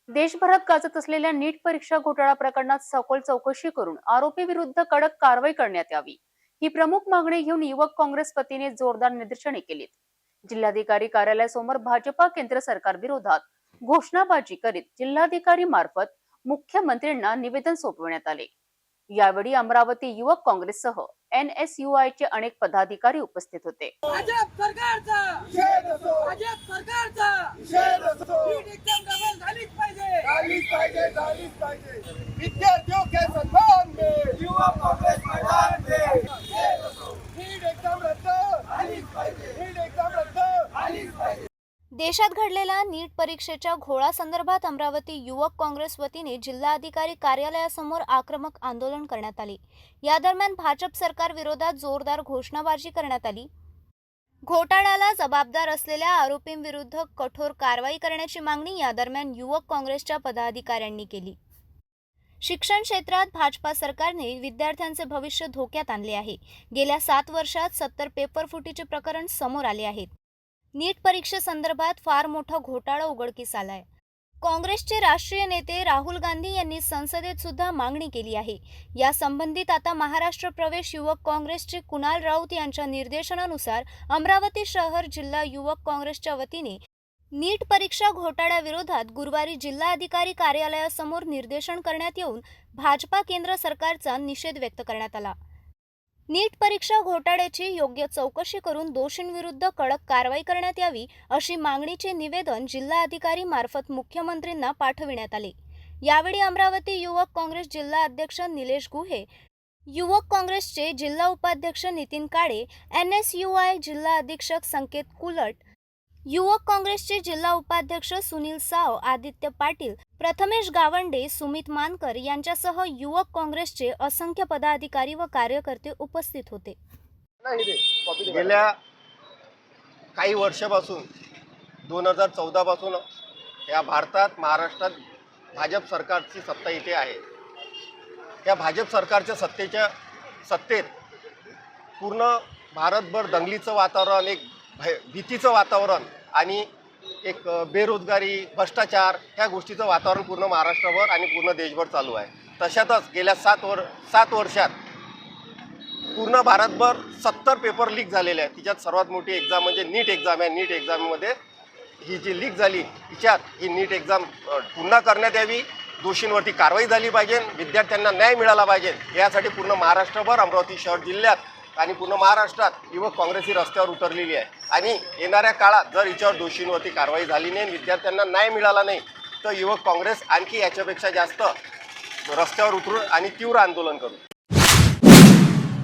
देशभरात गाजत असलेल्या नीट परीक्षा घोटाळा प्रकरणात सखोल चौकशी करून आरोपी विरुद्ध कडक कारवाई करण्यात यावी, ही प्रमुख मागणी घेऊन युवक काँग्रेस वतीने जोरदार निदर्शने केलीत. जिल्हाधिकारी कार्यालयासमोर भाजपा केंद्र सरकार विरोधात घोषणाबाजी करीत जिल्हाधिकारी मार्फत मुख्यमंत्र्यांना निवेदन सोपवण्यात आले. यावेळी अमरावती युवक काँग्रेससह NSUI चे अनेक पदाधिकारी उपस्थित होते. भाजप सरकारचा निषेध असो, भाजप सरकारचा निषेध असो, नीट एक्झाम डबल झालीच पाहिजे, झालीच पाहिजे, झालीच पाहिजे. विद्यार्थियों के सम्मान में युवा कांग्रेस मैदान में निषेध असो, नीट एक्झाम रद्द झालीच पाहिजे, नीट एक्झाम रद्द झालीच पाहिजे. देशात घडलेल्या नीट परीक्षेच्या घोळासंदर्भात अमरावती युवक काँग्रेस वतीने जिल्हाधिकारी कार्यालयासमोर आक्रमक आंदोलन करण्यात आले. या दरम्यान भाजप सरकार विरोधात जोरदार घोषणाबाजी करण्यात आली. घोटाळ्याला जबाबदार असलेल्या आरोपींविरुद्ध कठोर कारवाई करण्याची मागणी या दरम्यान युवक काँग्रेसच्या पदाधिकाऱ्यांनी केली. शिक्षण क्षेत्रात भाजपा सरकारने विद्यार्थ्यांचे भविष्य धोक्यात आणले आहे. गेल्या 7 वर्षात 70 पेपर फुटीचे प्रकरण समोर आले आहेत. नीट परीक्षेसंदर्भात फार मोठा घोटाळा उघडकीस आलाय. काँग्रेसचे राष्ट्रीय नेते राहुल गांधी यांनी संसदेत सुद्धा मागणी केली आहे. या संबंधित आता महाराष्ट्र प्रदेश युवक काँग्रेसचे कुणाल राऊत यांच्या निर्देशनानुसार अमरावती शहर जिल्हा युवक काँग्रेसच्या वतीने नीट परीक्षा घोटाळ्याविरोधात गुरुवारी जिल्हाधिकारी कार्यालयासमोर निदर्शन करण्यात येऊन भाजपा केंद्र सरकारचा निषेध व्यक्त करण्यात आला. नीट परीक्षा घोटाळ्याची योग्य चौकशी करून दोषींविरुद्ध कडक कारवाई करण्यात यावी, अशी मागणीचे निवेदन जिल्हाधिकारी मार्फत मुख्यमंत्र्यांना पाठविण्यात आले. यावेळी अमरावती युवक काँग्रेस जिल्हा अध्यक्ष निलेश गुहे, युवक काँग्रेसचे जिल्हा उपाध्यक्ष नितीन काळे, NSUI जिल्हा अधीक्षक संकेत कुलट, युवक काँग्रेसचे जिल्हा उपाध्यक्ष सुनील साव, आदित्य पाटील, प्रथमेश गावंडे, सुमित मानकर यांच्यासह युवक काँग्रेसचे असंख्य पदाधिकारी व कार्यकर्ते उपस्थित होते. गेल्या काही वर्षापासून 2014 पासून या भारतात महाराष्ट्रात भाजप सरकारची सत्ता इथे आहे. या भाजप सरकारच्या सत्तेत पूर्ण भारतभर दंगलीचं वातावरण, एक भीतीचं वातावरण आणि एक बेरोजगारी, भ्रष्टाचार ह्या गोष्टीचं वातावरण पूर्ण महाराष्ट्रभर आणि पूर्ण देशभर चालू आहे. तशातच गेल्या 7 वर्षात पूर्ण भारतभर 70 पेपर लीक झालेले आहेत. तिच्यात सर्वात मोठी एक्झाम म्हणजे नीट एक्झाम आहे. नीट एक्झाममध्ये ही जी लीक झाली, ही नीट एक्झाम पुन्हा करण्यात यावी, दोषींवरती कारवाई झाली पाहिजे, विद्यार्थ्यांना न्याय मिळाला पाहिजे. यासाठी पूर्ण महाराष्ट्रभर, अमरावती शहर जिल्ह्यात आणि पूर्ण महाराष्ट्रात युवक काँग्रेस ही रस्त्यावर उतरलेली आहे. आणि येणाऱ्या काळात जर हिच्यावर दोषींवरती कारवाई झाली नाही, विद्यार्थ्यांना न्याय मिळाला नाही, तर युवक काँग्रेस आणखी याच्यापेक्षा जास्त रस्त्यावर उतरून आणि तीव्र आंदोलन करू.